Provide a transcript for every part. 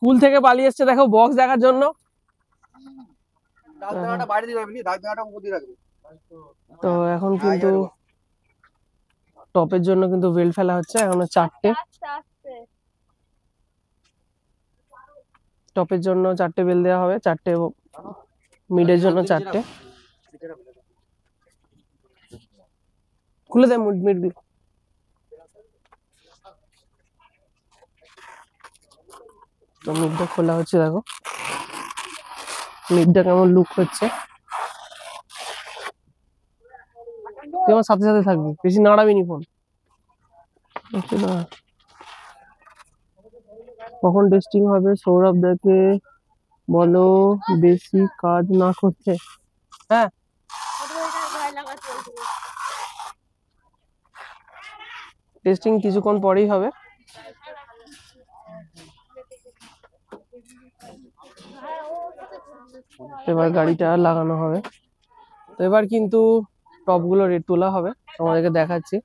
School থেকে পালিয়ে এসছে দেখো বক্স দেখার জন্য। তো এখন কিন্তু টপের জন্য কিন্তু বেল ফেলা হচ্ছে, এখন 4টে টপের জন্য 4টে বেল দেওয়া হবে, 4টে মিডের জন্য 4টে। খুলে দেয় মিড গুলো। তো মিডটা খোলা হচ্ছে, দেখো মিডটা কেমন লুক হচ্ছে। তুই আমার সাথে সাথে থাকবি, বেশি নাড়াবি নি ফোন। কখন টেস্টিং হবে সৌরভ দাকে বলো, বেশি কাজ না করতে। হ্যাঁ টেস্টিং কিছুক্ষণ পরেই হবে। এবার গাড়িটা লাগানো হবে। তো এবার কিন্তু টপ গুলো রেট তোলা হবে, তোমাদেরকে দেখাচ্ছি।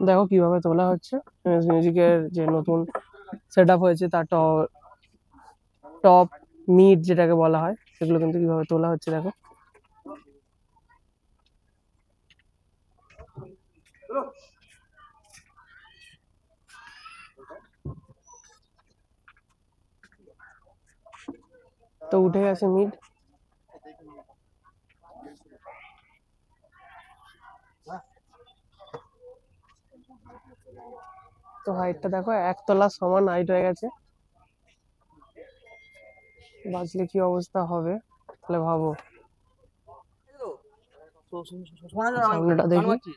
দেখো কিভাবে তোলা হচ্ছে। মিউজিকের যে নতুন সেট আপ হয়েছে তার টপ মিড যেটাকে বলা হয়, সেগুলো কিন্তু কিভাবে তোলা হচ্ছে দেখো। তো উঠে গেছে মিড। তো হাইটটা দেখো 1 তলা সমান হাইট হয়ে গেছে। বাজলে কি অবস্থা হবে তাহলে ভাবো। সামনেটা দেখি।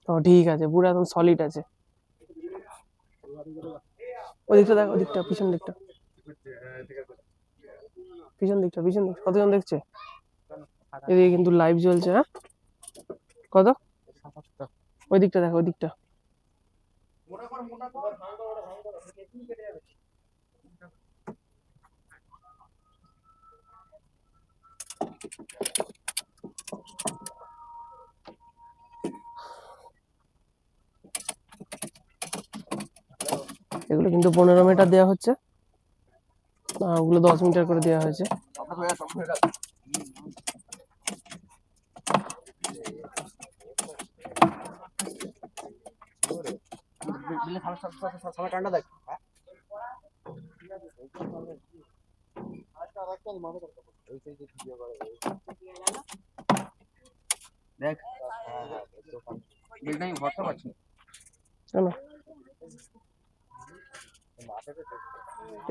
ও ঠিক আছে, পুরো একদম সলিড আছে। ওদিকটা দেখো, ওদিকটা পিছন দিকটা, পিছন দিকটা কতজন দেখছে? এদিকে কিন্তু লাইভ চলছে। হ্যাঁ কত? ওই দিকটা দেখো, ওই দিকটা। এগুলো কিন্তু 15 মিটার দেওয়া হচ্ছে, ওগুলো 10 মিটার করে দেওয়া হয়েছে।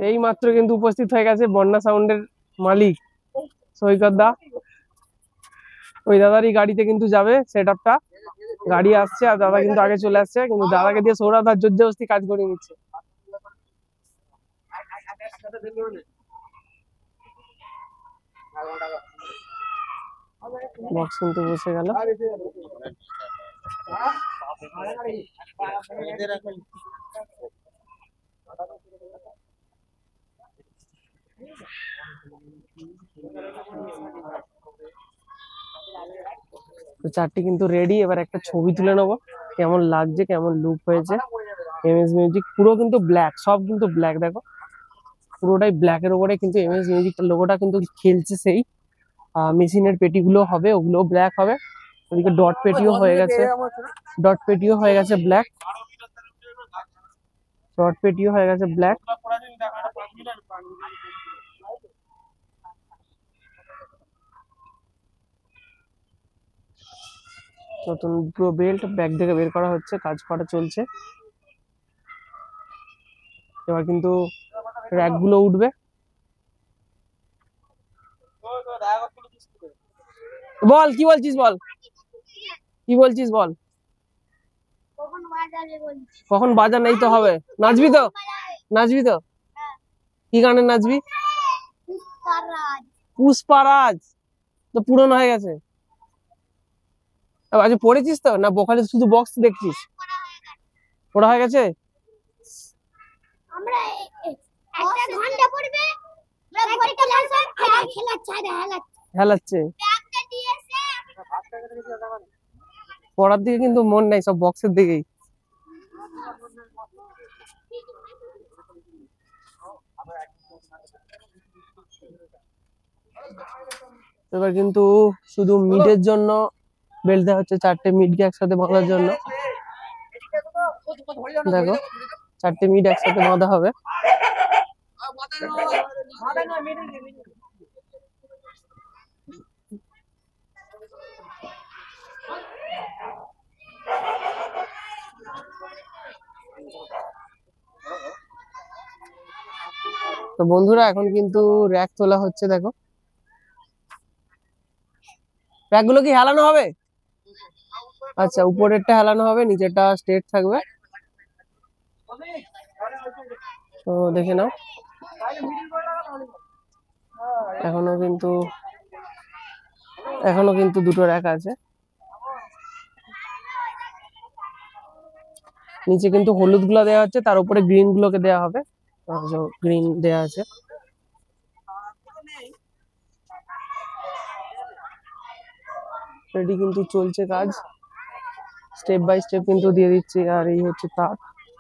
এই মাত্র কিন্তু উপস্থিত হয়ে গেছে বন্যা সাউন্ডের মালিক সৈকত দা। ওই দাদারই গাড়িতে কিন্তু যাবে সেট আপটা। গাড়ি আসছে আর দাদা কিন্তু আগে চলে আসছে, কিন্তু দাদাকে দিয়ে সৌরভ আর জোর জবরদস্তি কাজ করে নিচ্ছে। বক্স কিন্তু বসে গেল। তো 4টি কিন্তু রেডি। এবার একটা ছবি তুলে নেবো, কেমন লাগছে, কেমন লুক হয়েছে। এমএস মিউজিক পুরো কিন্তু ব্ল্যাক, সব কিন্তু ব্ল্যাক, দেখো পুরোটাই ব্ল্যাকের উপরে কিন্তু এমএস মিউজিক লোগোটা কিন্তু খেলছে। সেই মেশিনের পেটিগুলো হবে, ওগুলো ব্ল্যাক হবে। ওদিকে ডট পেটিও হয়ে গেছে, ডট পেটিও হয়ে গেছে ব্ল্যাক, ডট পেটিও হয়ে গেছে ব্ল্যাক। নতুন প্রো বেল্ট ব্যাগ থেকে বের করা হচ্ছে, কাজ করা চলছে। এবার কিন্তু র্যাক গুলো উঠবে। বল কি বলছিস, বল কি বলছিস, বল। কখন বাজার নেই তো হবে, নাচবি তো, নাচবি তো? কি গানে নাচবি? পুষ্পারাজ তো পুরনো হয়ে গেছে। আজ পড়েছিস তো না, বোকালে শুধু বক্স দেখছিস? পড়া হয়ে গেছে। হেলাচ্ছে, পড়ার দিকে কিন্তু মন নাই, সব বক্সের দিকেই। এবার কিন্তু শুধু মিডের জন্য বেল্ট দেওয়া হচ্ছে, 4টে মিডকে একসাথে বাঁধার জন্য। দেখো 4টে মিড একসাথে বাঁধা হবে। তো বন্ধুরা এখন কিন্তু র্যাক তোলা হচ্ছে। দেখো র্যাক গুলো কি হেলানো হবে? আচ্ছা, উপরেরটা হেলানো হবে, নিচেরটা স্ট্রেট থাকবে। তো দেখে নাও, এখনো কিন্তু দুটো র্যাক আছে। নিচে কিন্তু হলুদ গুলো দেওয়া হচ্ছে, তার উপরে গ্রিন গুলোকে দেওয়া হবে। গ্রিন দেওয়া আছে। রেডি কিন্তু চলছে কাজ, স্টেপ বাই স্টেপ কিন্তু দিয়ে দিচ্ছে। আর এই হচ্ছে তার,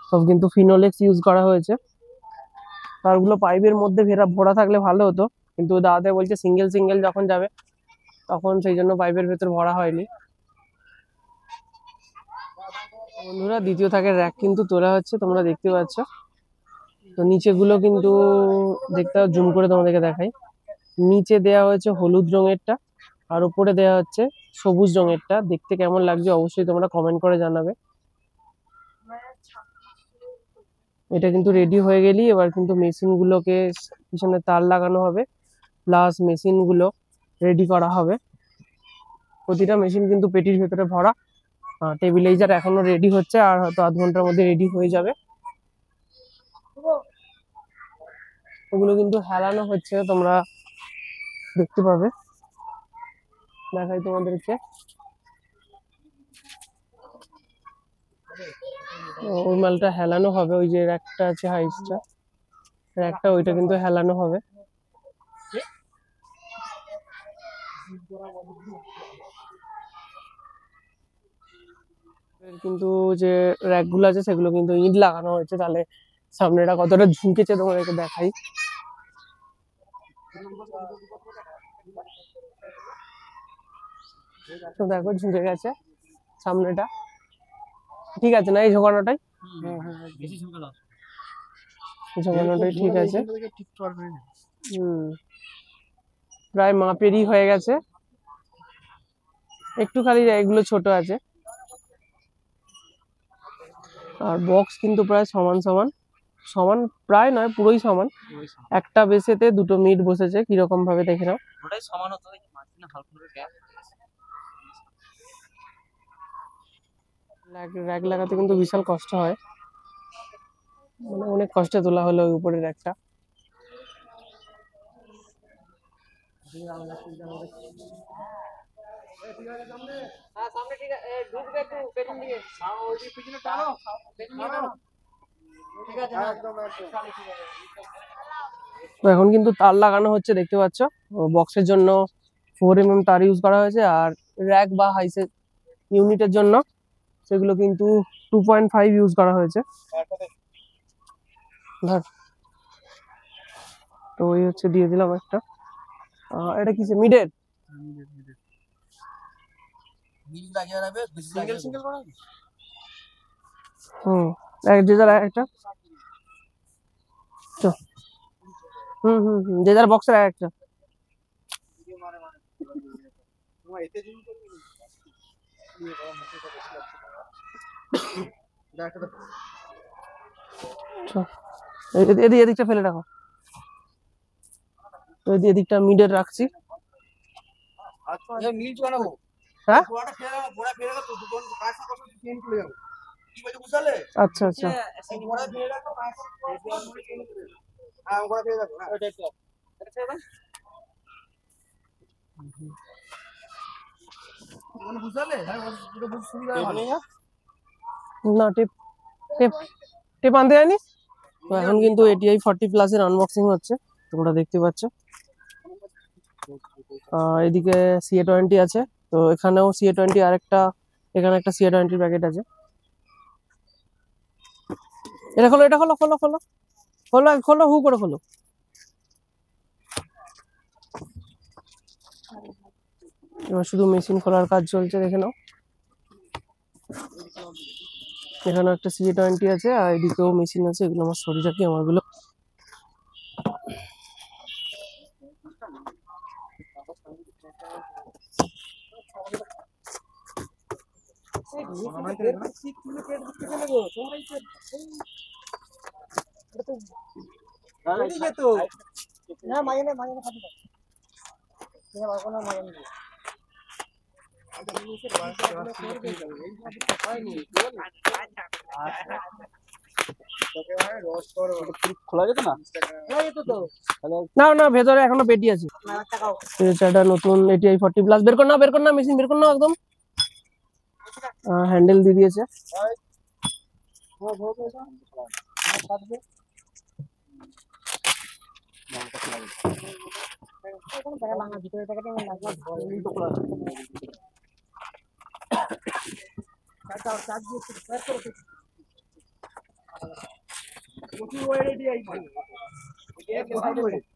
সব কিন্তু ফিনোলেক্স ইউজ করা হয়েছে। তারগুলো পাইপের মধ্যে ভরা থাকলে ভালো হতো, কিন্তু দাদা বলছে সিঙ্গেল সিঙ্গেল যখন যাবে তখন সেই জন্য পাইপের ভেতর ভরা হয়নি। বন্ধুরা দ্বিতীয় থাকের র্যাক কিন্তু তোলা হচ্ছে, তোমরা দেখতে পাচ্ছ। তো নিচে গুলো কিন্তু দেখতে, জুম করে তোমাদেরকে দেখাই। নিচে দেয়া হয়েছে হলুদ রঙেরটা, আর উপরে দেয়া হচ্ছে সবুজ রঙেরটা। দেখতে কেমন লাগছে অবশ্যই তোমরা কমেন্ট করে জানাবে। এটা কিন্তু রেডি হয়ে গেলেই এবার কিন্তু মেশিন গুলোকে পিছনে তার লাগানো হবে, প্লাস মেশিন গুলো রেডি করা হবে। প্রতিটা মেশিন কিন্তু পেটির ভেতরে ভরা। টেবিলাইজার এখনো রেডি হচ্ছে, আর হয়তো আধ ঘন্টার মধ্যে রেডি হয়ে যাবে। ওগুলো কিন্তু হেলানো হচ্ছে, তোমরা দেখতে পাবে। দেখাই তোমাদেরকে, ওই মালটা হেলানো হবে। ওই যে র্যাকটা আছে, হাইসটা র্যাকটা, ওইটা কিন্তু হেলানো হবে। কিন্তু যে র্যাক গুলো আছে সেগুলো কিন্তু ইট লাগানো হয়েছে, তাহলে সামনেটা কতটা ঝুঁকেছে তোমাদেরকে দেখাই। তো দেখো ঝুঁকে গেছে সামনেটা, ঠিক আছে না? এই ঝোঁকানোটাই ঝোঁকানোটাই ঠিক আছে। প্রায় মাপেরই হয়ে গেছে, একটু খালি এগুলো ছোট আছে। আর বক্স কিন্তু প্রায় সমান সমান, সমান প্রায় নয়, পুরোই সমান। একটা বেসেতে দুটো মিড বসেছে, কিরকম ভাবে দেখে নাও। র্যাক লাগাতে কিন্তু বিশাল কষ্ট হয়, মানে অনেক কষ্টে তোলা হলো ওই উপরের একটা। এখন কিন্তু তার লাগানো হচ্ছে, দেখতে পাচ্ছ। বক্সের জন্য 4mm তার ইউজ করা হয়েছে, আর র্যাক বা হাইসের ইউনিটের জন্য সেগুলো কিন্তু 2.5 ইউজ করা হয়েছে। তো ওই হচ্ছে দিয়ে দিলাম একটা। এটা কিসে? মিডের। যে যার একটা, যে যার বক্সের একটা। এদিকটা ফেলে রাখো, তো এদিকটা মিডের রাখছি। হ্যাঁ আচ্ছা আচ্ছা, না টেপ টেপ টেপ আনতে যায়নি। তো এখন কিন্তু ATI 40 প্লাস এর আনবক্সিং হচ্ছে, তোমরা দেখতে পাচ্ছ। এদিকে CA20 আছে, তো এখানেও CA20 আরেকটা, এখানে একটা CA20 প্যাকেট আছে। এটা খোলো, এটা খোলো, খোলো খোলো খোলো খোলো, হু করে খোলো। এবার শুধু মেশিন খোলার কাজ চলছে, দেখে নাও। এখানে একটা CA20 আছে, আর এদিকেও মেশিন আছে। এগুলো আমার শরীর রাখি, আমারগুলো খোলা যেত না? না না, ভেতরে এখনো পেটি আছে। এটা নতুন ATI 40+, বের কর না, বের কর না, মেশিন বের কর না একদম। হ্যান্ডেল দিয়ে দিয়েছে।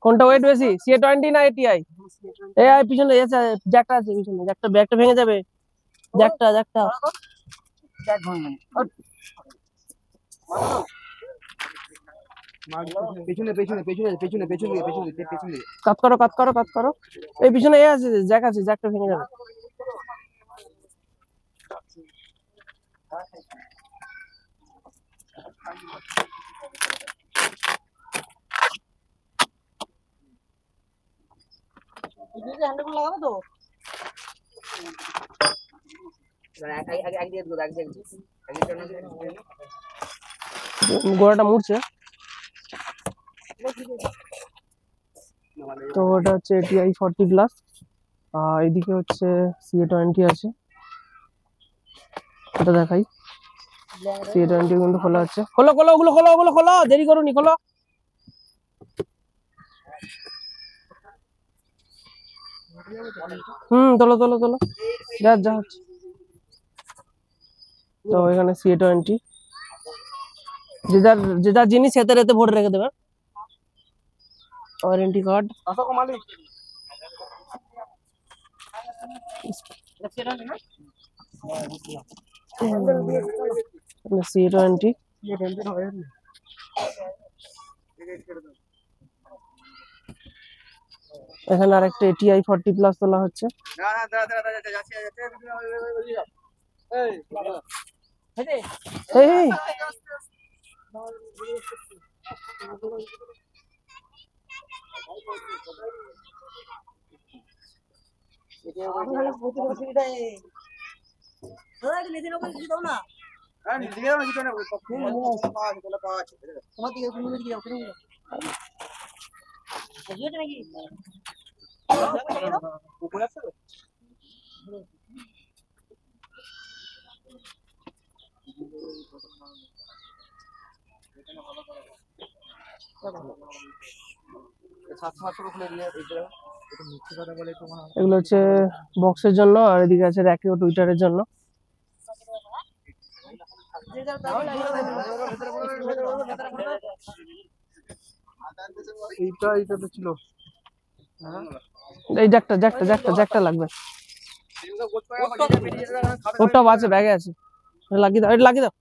কোনটা ওয়েট বেশি, CA20 না ATI? এই পিছনে এসে জ্যাকটা আছে, পিছনে জ্যাকটা, ব্যাগটা ভেঙে যাবে। জ্যাকটা জ্যাকটা পেছনে পেছনে পেছনে পেছনে পেছনে পেছনে পেছনে কাট করো, কাট করো, কাট করো। এই পিছনে এ আছে, জ্যাক আছে, জ্যাকটা ভেঙে যাবে। গোড়াটা মুড়ছে। তো ওটা হচ্ছে ATI 40+, আর এদিকে হচ্ছে CA20 আছে। এটা দেখাই, CA20 কিন্তু খোলা হচ্ছে। খোলো খোলো, ওগুলো খোলো, ওগুলো খোলো, দেরি করোনি, খোলো। তোলো তোলো তোলো, যা যা হচ্ছে। তো এখানে CA20, যে যার জিনিস এতে রেতে ভরে রেখে দেবে। Warranty card, CA20। এখানে আরেকটা ATI 40+ তোলা হচ্ছে। এই এগুলো হচ্ছে বক্সের জন্য, আর এদিকে আছে র্যাকে ও টুইটারের জন্য। এইটা তো ছিল। এই জ্যাকটা জ্যাকটা জ্যাকটা জ্যাকটা লাগবে। ওটাও আছে, ব্যাগে আছে, লাগিয়ে দাও, এটা লাগিয়ে দাও।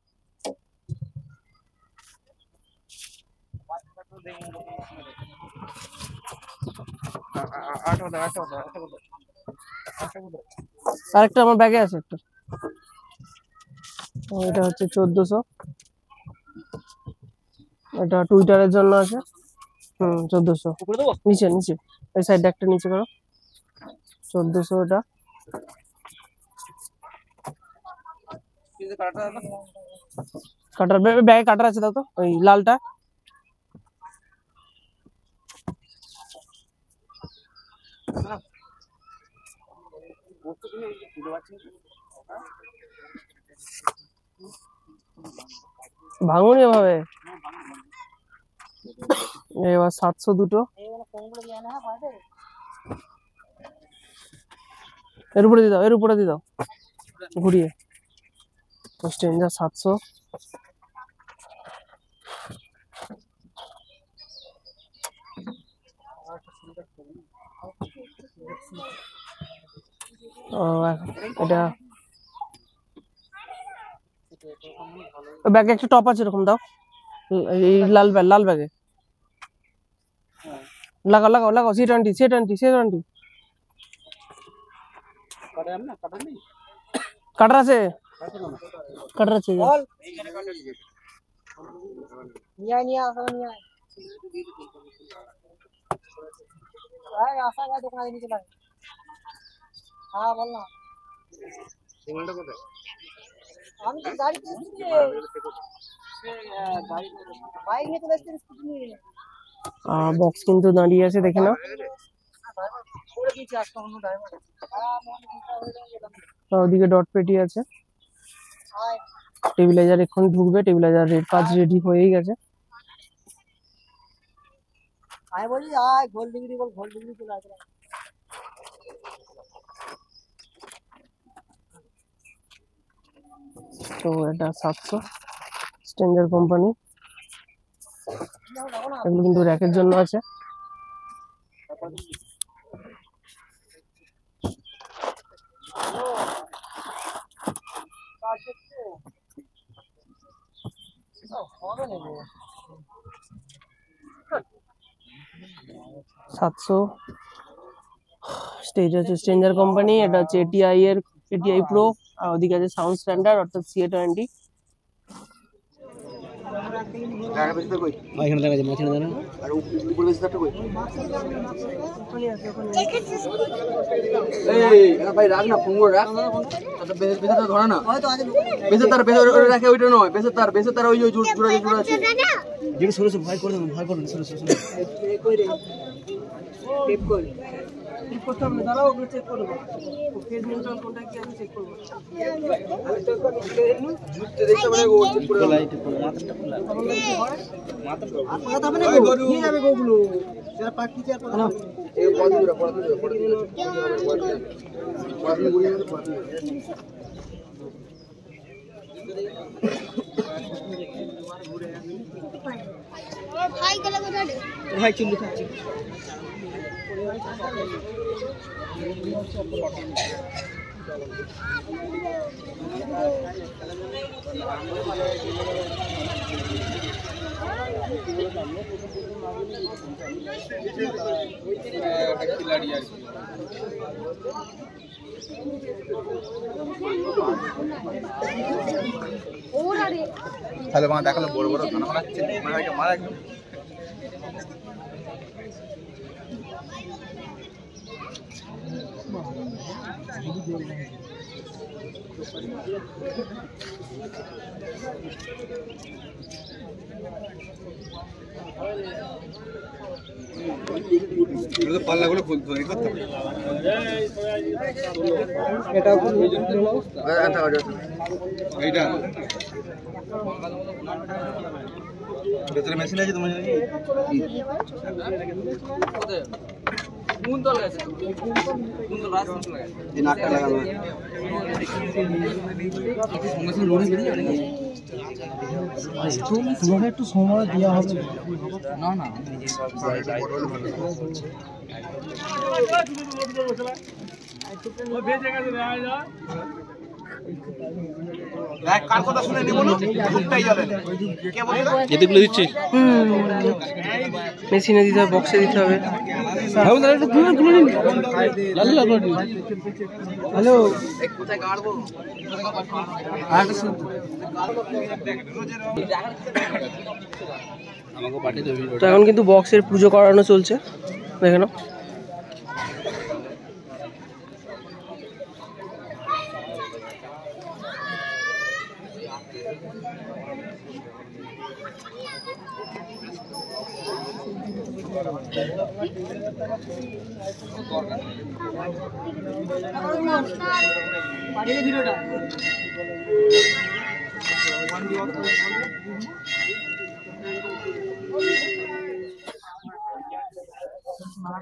আরেকটা আমার ব্যাগে আছে একটা। এটা হচ্ছে 1400, এটা টুইটারের জন্য আছে। 1400 নিচে নিচে, এই সাইডে একটা নিচে করো। 1400 এটা। কাটার ব্যাগে কাটার আছে, দাও তো ওই লালটা। ভাঙুনি এভাবে, এবার 700 দুটো, এর উপরে দিয়ে দাও, এর উপরে দিয়ে দাও ঘুরিয়ে। স্ট্রেঞ্জার 700, এটা ব্যাগে একটা টপ আছে এরকম দাও, এই লাল ব্যাগ, লাল ব্যাগে লাগাও লাগাও লাগাও। C20 C20 C20 কাটার আছে, কাটার আছে। বক্স কিন্তু দাঁড়িয়ে আছে, দেখে নাও। ওদিকে ডট পেটি আছে। টেবিলাইজার এক্ষুনি ঢুকবে, টেবিলাইজার রেড কাজ রেডি হয়েই গেছে। তো এটা 700 স্ট্রেঞ্জার কোম্পানি, এগুলো কিন্তু র্যাকের জন্য আছে। স্টেজ আছে স্ট্রেঞ্জার কোম্পানি, এটা হচ্ছে ATI এর ATI প্রো, আর ওদিকে আছে সাউন্ড স্ট্যান্ডার্ড অর্থাৎ CA20। এখানে দেখা যায় মাঝখানে দাঁড়া, আর উপরে বেশি একটা কই। এই ভাই রাখ না, ফোন করে রাখ, বেশে তার ধরে না, বেশে তার রাখে, ওইটা নয়, বেশে তার ওই জোড়া আছে যেটা সরে ভয় করে দেন, ভয় করে সরে কই রে টেপ কই টেপ করতে হবে, দাঁড়াও ওগুলো চেক করব, ফেজ নিউট্রাল কোনটা কি আছে চেক করব। জুতে দেখতে মানে ও চেক করে লাইট করে মাথাটা খোলা, মাথাটা মাথা মানে নিয়ে যাবে গোগুলো যারা পার্টি চেয়ার করে না, এই পড়াদুরা গুড়িয়ে গেলে পড়াদুরা ভাই গেলে কোথায় ভাই চিল্লি খাচ্ছি। তাহলে মা দেখালো বড় বড় খানা বানাচ্ছে, মারা একদম পাল্লাগুলো খুলতে হবে, করতে হবে। এইটা ভেতরে মেশিন আছে তোমার একটু সময় দেওয়া হবে না না মেশিনে দিতে হবে, বক্সে দিতে হবে। হ্যালো তো এখন কিন্তু বক্সের পুজো করানো চলছে, দেখে নাও।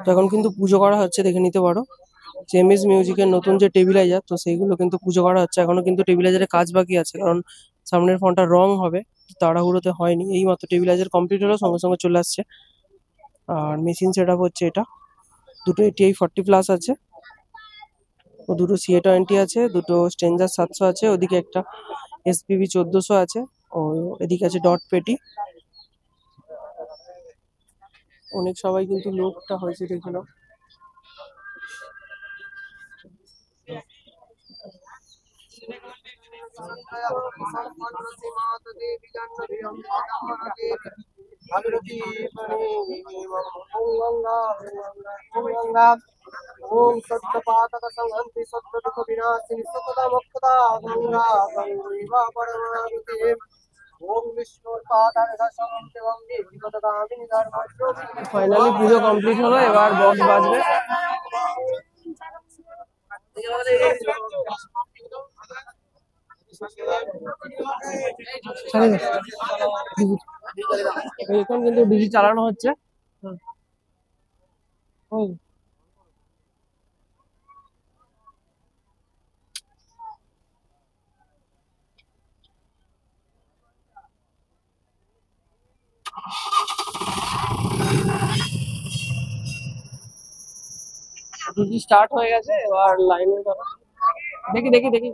তো এখন কিন্তু পুজো করা হচ্ছে, দেখে নিতে পারো। এমএস মিউজিকের নতুন যে টেবিলাইজার, তো সেইগুলো কিন্তু পুজো করা হচ্ছে। এখনো কিন্তু টেবিলাইজারের কাজ বাকি আছে, কারণ সামনের ফোনটা রং হবে, তাড়াহুড়োতে হয়নি। এই মাত্র টেবিলাইজার কমপ্লিট হলো, সঙ্গে সঙ্গে চলে আসছে। আর মেশিন সেট আপ হচ্ছে। এটা দুটো ATI 40+ আছে, ও দুটো CA20 আছে, দুটো স্ট্রেঞ্জার 700 আছে, ওদিকে একটা SPB 1400 আছে, ও এদিকে আছে ডট পেটি। অনেক সবাই কিন্তু লোকটা হয়েছে, দেখে নাও। ওম সত্যপাতক সংহন্তি সত্য দুঃখ বিনাশিনী সততা মুক্তদা গঙ্গা গঙ্গৈবা পরমাগতি। ওম বিষ্ণুর পাদার সংহন্তি বন্দে বিপদগামিনী ধর্মস্য। ফাইনালি পুজো কমপ্লিট হলো, এবার বক্স বাজবে। এখন কিন্তু ডিজি চালানো হচ্ছে। ডিজি স্টার্ট হয়ে গেছে, এবার লাইনে দেখি দেখি দেখি।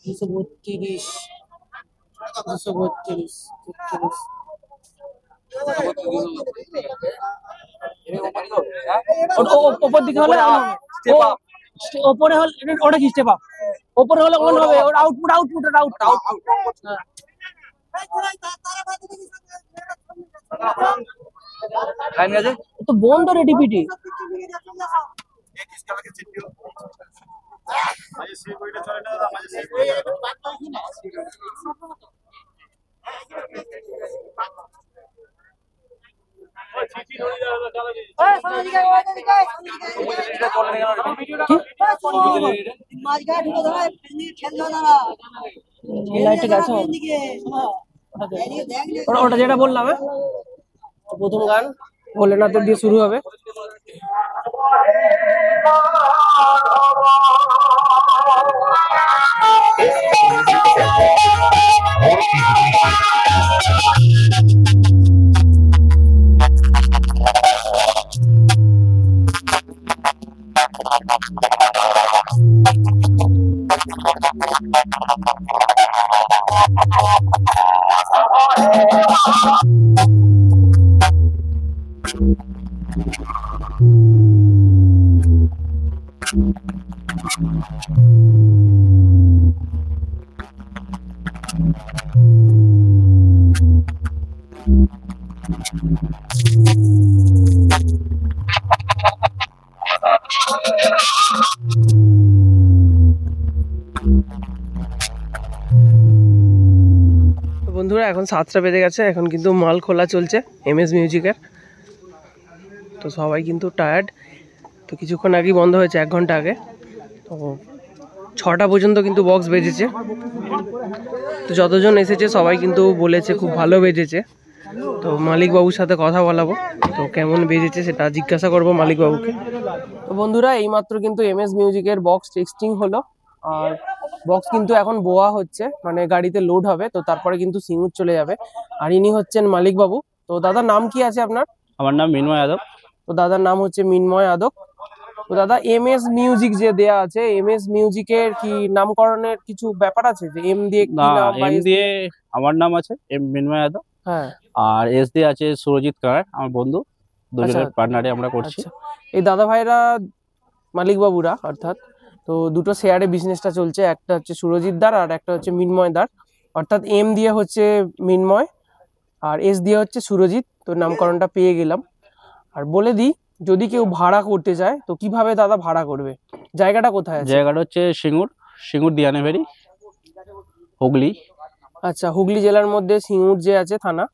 দুশো 32, 232, 33। ওপর দিকে হলে ওপরে হলে ওটা কি স্টেপ আপ, ওপরে হলে অন হবে, ওটা আউটপুট আউটপুট ওটা আউটপুট। তো বন্ধ রে ডিপিটি। ওটা যেটা বললাম, প্রথম গান ভোলেনাথের দিয়ে শুরু হবে। বন্ধুরা এখন 7টা বেজে গেছে, এখন কিন্তু মাল খোলা চলছে এমএস মিউজিকের। তো সবাই কিন্তু টায়ার্ড, তো কিছুক্ষণ আগেই বন্ধ হয়েছে, 1 ঘন্টা আগে। তো 6টা পর্যন্ত কিন্তু বক্স বেজেছে। তো যতজন এসেছে সবাই কিন্তু বলেছে খুব ভালো বেজেছে। তো মালিকবাবুর সাথে কথা বলাবো, তো কেমন বেজেছে সেটা জিজ্ঞাসা করবো মালিকবাবুকে। তো বন্ধুরা এইমাত্র কিন্তু এমএস মিউজিকের বক্স টেস্টিং হলো, আর বক্স কিন্তু এখন বোয়া হচ্ছে, মানে গাড়িতে লোড হবে, তো তারপরে কিন্তু সিঙ্গুর চলে যাবে। আর ইনি হচ্ছেন মালিকবাবু। তো দাদার নাম কি আছে আপনার? আমার নাম মিনময় যাদব। তো দাদার নাম হচ্ছে মিনময় যাদব। তো দাদা এমএস মিউজিক যে দেয়া আছে, এমএস মিউজিকের কি নামকরণের কিছু ব্যাপার আছে, যে এম দিয়ে কি নাম? এম দিয়ে আমার নাম আছে এম মিনময় যাদব, হ্যাঁ, আর এস দিয়ে আছে সুরজিৎ কার, আমার বন্ধু, দুজনের পার্টনারে আমরা করছি। এই দাদা ভাইরা মালিকবাবুরা অর্থাৎ, তো দুটো শেয়ারে বিজনেসটা চলছে, একটা হচ্ছে সুরজিৎ দার আর একটা হচ্ছে মিনময় দার। অর্থাৎ এম দিয়ে হচ্ছে মিনময় আর এস দিয়ে হচ্ছে সুরজিৎ। তো নামকরণটা পেয়ে গেলাম। আর বলে দিই, যদি কেউ ভাড়া করতে চায় তো কিভাবে দাদা ভাড়া করবে? জায়গাটা কোথায় আছে? জায়গাটা হচ্ছে সিঙ্গুর দিয়ানেভেরি, হুগলি। আচ্ছা, হুগলি জেলার মধ্যে সিঙ্গুর যে আছে থানা,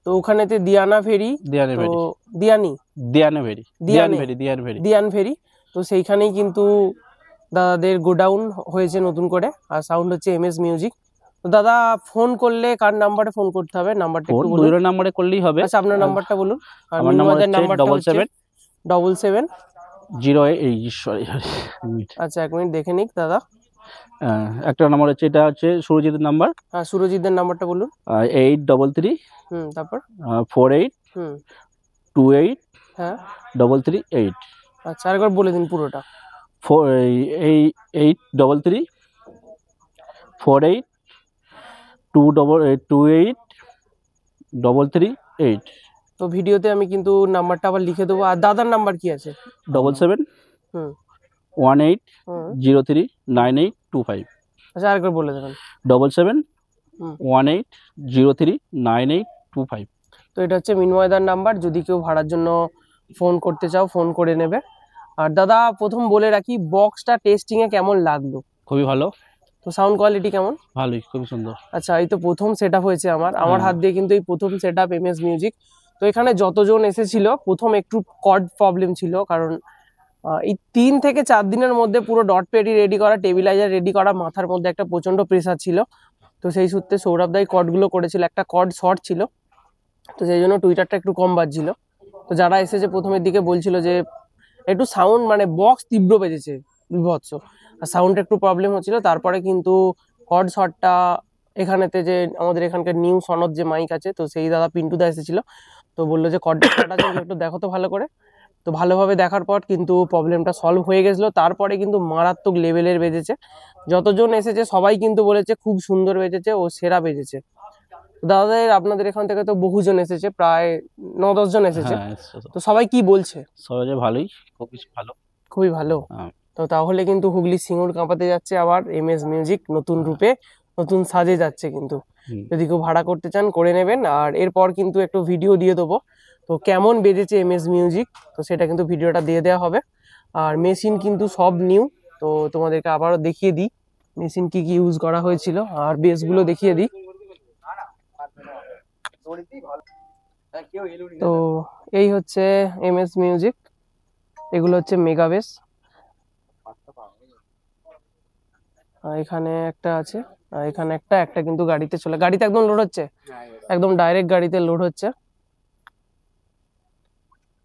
তো ওখানেতে দিয়ানা ফেরি, তো দিয়ানি দিয়ান ফেরি, তো সেইখানেই কিন্তু দাদাদের গোডাউন হয়েছে নতুন করে, আর সাউন্ড হচ্ছে এমএস মিউজিক। তো দাদা ফোন করলে কার নাম্বারে ফোন করতে হবে, নাম্বারটা ফোন একটু বলুন। দুজনের নাম্বারে করলেই হবে। আচ্ছা আপনার নাম্বারটা বলুন। আর আমার নাম্বার মিনিমাদের হচ্ছে নাম্বারটা হচ্ছে 77 সরি আচ্ছা এক মিনিট দেখে নিক দাদা। একটা নাম্বার হচ্ছে, এটা হচ্ছে সুরজিতের নাম্বার, হ্যাঁ সুরজিতের নাম্বারটা বলুন। 833 তারপর 48 হুম 28 হ্যাঁ 338। আচ্ছা আরেকবার বলে দিন পুরোটা। 833 48 28 338। তো ভিডিওতে আমি কিন্তু নাম্বারটা আবার লিখে দেবো। আর দাদার নাম্বার কি আছে? 77 হুম 18 হুম 03 9825। আচ্ছা আরেকবার বলে দেবেন। 77 হুম 18 03 9825। তো এটা হচ্ছে মিনময়দার নাম্বার, যদি কেউ ভাড়ার জন্য ফোন করতে চাও ফোন করে নেবে। আর দাদা প্রথম বলে রাখি, বক্সটা টেস্টিং এ কেমন লাগলো? খুবই ভালো, তো সাউন্ড কোয়ালিটি কেমন? ভালোই, খুবই সুন্দর। আচ্ছা এই তো প্রথম সেট আপ হয়েছে আমার হাত দিয়ে কিন্তু এই প্রথম সেট আপ এমএস মিউজিক। তো এখানে যতজন এসেছিল প্রথম একটু কর্ড প্রবলেম ছিল, কারণ এই 3 থেকে 4 দিনের মধ্যে পুরো ডট পেডি রেডি করা, টেবিলাইজার রেডি করা, মাথার মধ্যে একটা প্রচন্ড প্রেসার ছিল। তো সেই সূত্রে সৌরভ দাই কর্ডগুলো করেছিল, একটা কর্ড শর্ট ছিল, তো সেই জন্য টুইটারটা একটু কম বাজছিল। তো যারা এসেছে প্রথমের দিকে বলছিল যে একটু সাউন্ড মানে বক্স তীব্র বেজেছে বিভৎস, আর সাউন্ডটা একটু প্রবলেম হচ্ছিল। তারপরে কিন্তু কর্ড শর্টটা এখানেতে যে আমাদের এখানকার নিউ সনদ যে মাইক আছে, তো সেই দাদা পিন্টুদা এসেছিল, তো বললো যে কর্ডটা শর্ট আছে একটু দেখো তো ভালো করে। তো ভালোভাবে দেখার পর কিন্তু প্রবলেমটা সলভ হয়ে গেছিলো। তারপরে কিন্তু মারাত্মক লেভেলের বেজেছে, যতজন এসেছে সবাই কিন্তু বলেছে খুব সুন্দর বেজেছে ও সেরা বেজেছে। দাদাদের আপনাদের এখান থেকে তো বহুজন এসেছে, প্রায় 9-10 জন এসেছে, হ্যাঁ, তো সবাই কি বলছে? সবাই ভালোই, খুবই ভালো, খুবই ভালো। তো তাহলে কিন্তু হুগলি সিঙ্গুর কাঁপাতে যাচ্ছে আবার এমএস মিউজিক, নতুন রূপে নতুন সাজে যাচ্ছে কিন্তু। যদি কেউ ভাড়া করতে চান করে নেবেন। আর এরপর কিন্তু একটু ভিডিও দিয়ে দেবো, তো কেমন বেজেছে এমএস মিউজিক, তো সেটা কিন্তু ভিডিওটা দিয়ে দেওয়া হবে। আর মেশিন কিন্তু সব নিউ, তো তোমাদেরকে আবারও দেখিয়ে দিই মেশিন কি কি ইউজ করা হয়েছিল, আর বেসগুলো দেখিয়ে দিই। তো এই হচ্ছে এমএস মিউজিক, এগুলো হচ্ছে মেগা বেস। এখানে একটা আছে, এখানে একটা কিন্তু গাড়িতে গাড়িতে একদম লোড হচ্ছে, একদম ডাইরেক্ট গাড়িতে লোড হচ্ছে।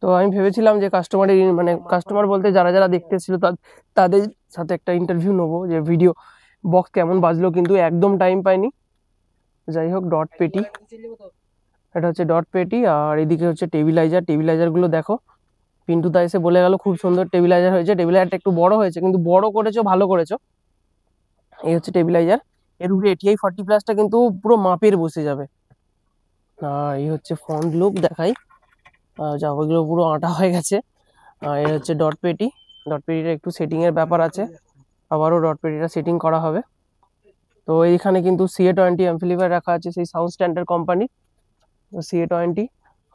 তো আমি ভেবেছিলাম যে কাস্টমারের মানে কাস্টমার বলতে যারা যারা দেখতে এসেছিল তাদের সাথে একটা ইন্টারভিউ নেবো, যে ভিডিও বক্স কেমন বাজলো, কিন্তু একদম টাইম পাইনি। যাই হোক, ডট পেটি, এটা হচ্ছে ডট পেটি, আর এদিকে হচ্ছে টেবিলাইজার গুলো দেখো। পিন্টুদা এসে বলে গেল খুব সুন্দর টেবিলাইজার হয়েছে, টেবিলাইজারটা একটু বড় হয়েছে কিন্তু বড় করেছো, ভালো করেছো। এই হচ্ছে টেবিলাইজার, এর উপরে ATI 40+টা কিন্তু পুরো মাপের বসে যাবে। আর এই হচ্ছে ফ্রন্ট লুক দেখাই, যা ওইগুলো পুরো আটা হয়ে গেছে। এই হচ্ছে ডট পেটিটা একটু সেটিং এর ব্যাপার আছে, আবারও ডট পেটিটা সেটিং করা হবে। তো এইখানে কিন্তু CA20 অ্যাম্পলিফায়ার রাখা আছে, সেই সাউন্ড স্ট্যান্ডার্ড কোম্পানি CA20।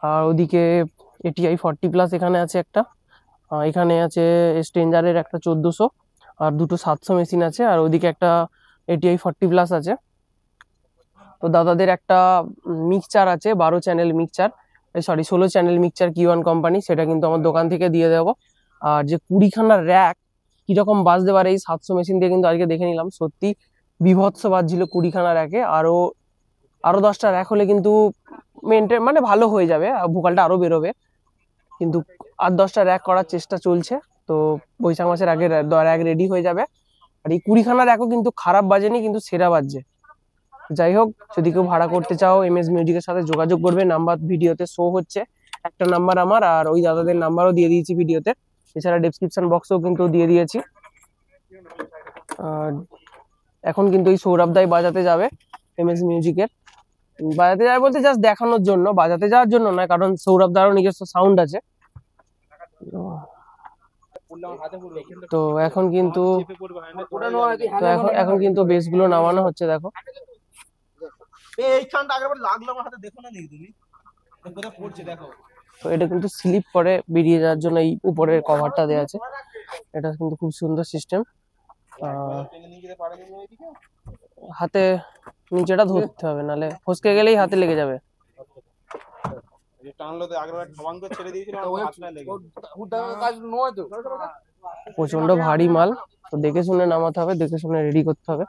আর ওদিকে ATI 40+ এখানে আছে একটা, এখানে আছে স্ট্রেঞ্জারের একটা 1400, আর দুটো 700 মেশিন আছে, আর ওদিকে একটা ATI 40+ আছে। তো দাদাদের একটা মিক্সচার আছে, 12 channel mixture, 16 channel mixture Q1 company, সেটা কিন্তু আমার দোকান থেকে দিয়ে দেবো। আর যে 20খানা র্যাক কিরকম বাজতে পারে এই 700 মেশিন দিয়ে, কিন্তু আজকে দেখে নিলাম সত্যি বিভৎস বাজছিল 20খানা র্যাকে। আরো 10টা র্যাক হলে কিন্তু মেনটেন মানে ভালো হয়ে যাবে, ভোকালটা আরো বেরোবে, কিন্তু 8-10টা র্যাক করার চেষ্টা চলছে। তো বৈশাখ মাসের আগে র্যাক রেডি হয়ে যাবে। আর এই 20খানা র্যাকও কিন্তু খারাপ বাজেনি, কিন্তু সেরা বাজছে। যাই হোক, যদি কেউ ভাড়া করতে চাও এমএস মিউজিকের সাথে যোগাযোগ করবে, নাম্বার ভিডিওতে শো হচ্ছে, একটা নাম্বার আমার, আর ওই দাদাদের নাম্বারও দিয়ে দিয়েছি ভিডিওতে, এছাড়া ডেসক্রিপশন বক্সেও কিন্তু দিয়ে দিয়েছি। আর এখন কিন্তু এই সৌরভ দাই বাজাতে যাবে এমএস মিউজিকের, বাজাতে যাবে বলতে জাস্ট দেখানোর জন্য, বাজাতে যাওয়ার জন্য নয়, কারণ সৌরভ দারও নিজস্ব সাউন্ড আছে। তো এখন কিন্তু এখন কিন্তু বেসগুলো নামানো হচ্ছে, দেখো। তো এটা কিন্তু স্লিপ করে বেরিয়ে যাওয়ার জন্য এই উপরের কভারটা দেওয়া আছে, এটা কিন্তু খুব সুন্দর সিস্টেম। হাতে নিচেটা ধরতে হবে, নালে ফসকে গেলেই হাতে লেগে যাবে। প্রচন্ড ভারী মাল, তো দেখে শুনে নামাতে হবে, দেখে শুনে রেডি করতে হবে।